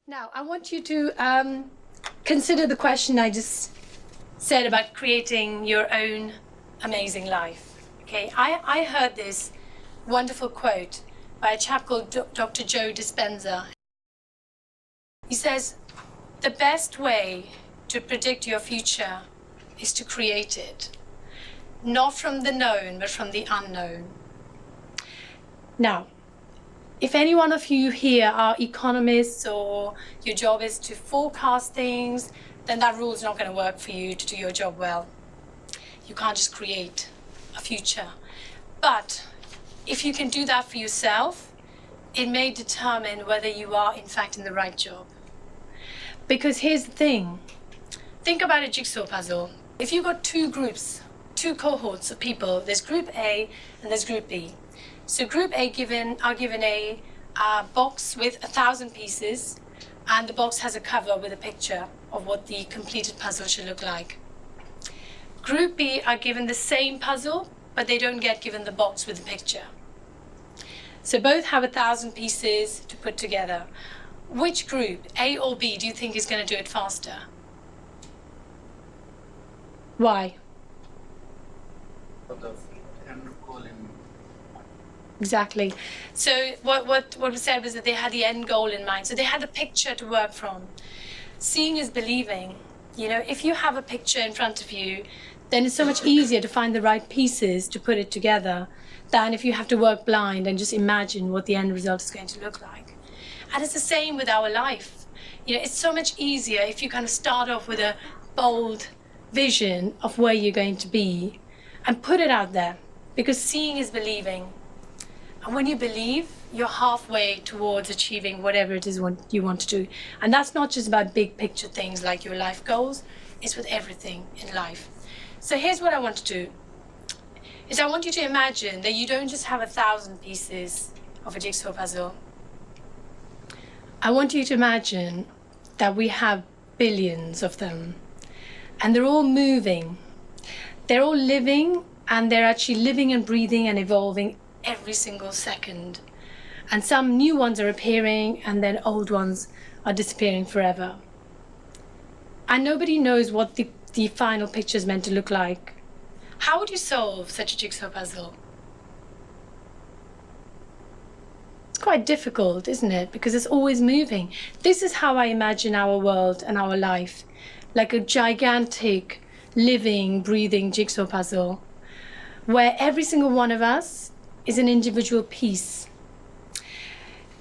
Now, I want you to consider the question I just said about creating your own amazing life. Okay, I heard this wonderful quote by a chap called Dr. Joe Dispenza. He says, the best way to predict your future is to create it. Not from the known, but from the unknown. Now, if any one of you here are economists or your job is to forecast things, then that rule is not going to work for you to do your job well. You can't just create a future. But if you can do that for yourself, it may determine whether you are in fact in the right job. Because here's the thing. Think about a jigsaw puzzle. If you've got two groups, two cohorts of people, there's group A and there's group B. So group A are given a box with 1,000 pieces, and the box has a cover with a picture of what the completed puzzle should look like. Group B are given the same puzzle, but they don't get given the box with the picture. So both have 1,000 pieces to put together. Which group, A or B, do you think is going to do it faster? Why? Exactly. So what was said was that they had the end goal in mind. So they had a picture to work from. Seeing is believing. You know, if you have a picture in front of you, then it's so much easier to find the right pieces to put it together than if you have to work blind and just imagine what the end result is going to look like. And it's the same with our life. You know, it's so much easier if you kind of start off with a bold vision of where you're going to be and put it out there, because seeing is believing. And when you believe, you're halfway towards achieving whatever it is you want to do. And that's not just about big picture things like your life goals, it's with everything in life. So here's what I want to do, is I want you to imagine that you don't just have 1,000 pieces of a jigsaw puzzle. I want you to imagine that we have billions of them, and they're all moving. They're all living, and they're actually living and breathing and evolving every single second. And some new ones are appearing, and then old ones are disappearing forever. And nobody knows what the final picture is meant to look like. How would you solve such a jigsaw puzzle? It's quite difficult, isn't it? Because it's always moving. This is how I imagine our world and our life, like a gigantic, living, breathing jigsaw puzzle, where every single one of us is an individual piece.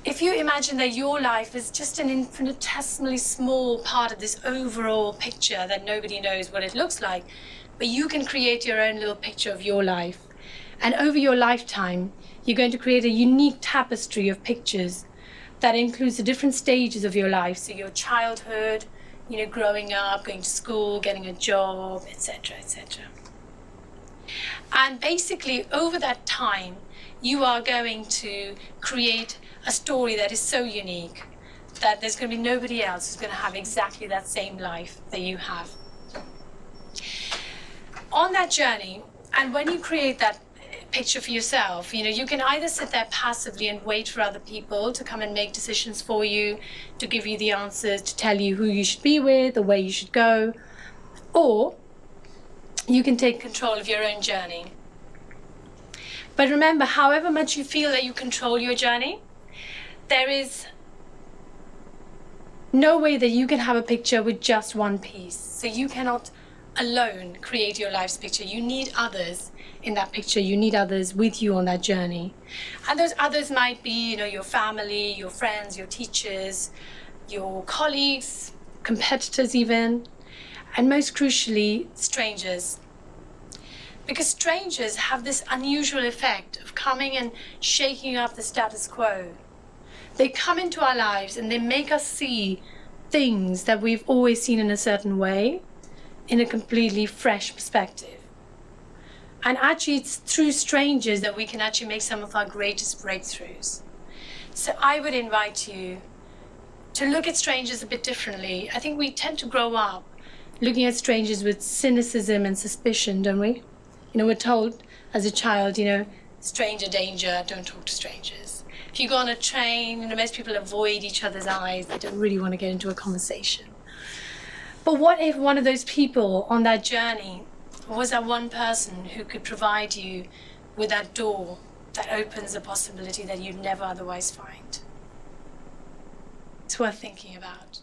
If you imagine that your life is just an infinitesimally small part of this overall picture that nobody knows what it looks like, but you can create your own little picture of your life. And over your lifetime, you're going to create a unique tapestry of pictures that includes the different stages of your life. So your childhood, you know, growing up, going to school, getting a job, etc., etc. And basically, over that time, you are going to create a story that is so unique that there's going to be nobody else who's going to have exactly that same life that you have. On that journey, and when you create that picture for yourself, you know, you can either sit there passively and wait for other people to come and make decisions for you, to give you the answers, to tell you who you should be with, or where you should go, or you can take control of your own journey. But remember, however much you feel that you control your journey, there is no way that you can have a picture with just one piece. So you cannot alone create your life's picture. You need others in that picture. You need others with you on that journey. And those others might be, you know, your family, your friends, your teachers, your colleagues, competitors even, and most crucially, strangers. Because strangers have this unusual effect of coming and shaking up the status quo. They come into our lives and they make us see things that we've always seen in a certain way, in a completely fresh perspective. And actually, it's through strangers that we can actually make some of our greatest breakthroughs. So I would invite you to look at strangers a bit differently. I think we tend to grow up looking at strangers with cynicism and suspicion, don't we? You know, we're told as a child, you know, stranger danger, don't talk to strangers. If you go on a train, you know, most people avoid each other's eyes. They don't really want to get into a conversation. But what if one of those people on that journey was that one person who could provide you with that door that opens a possibility that you'd never otherwise find? It's worth thinking about.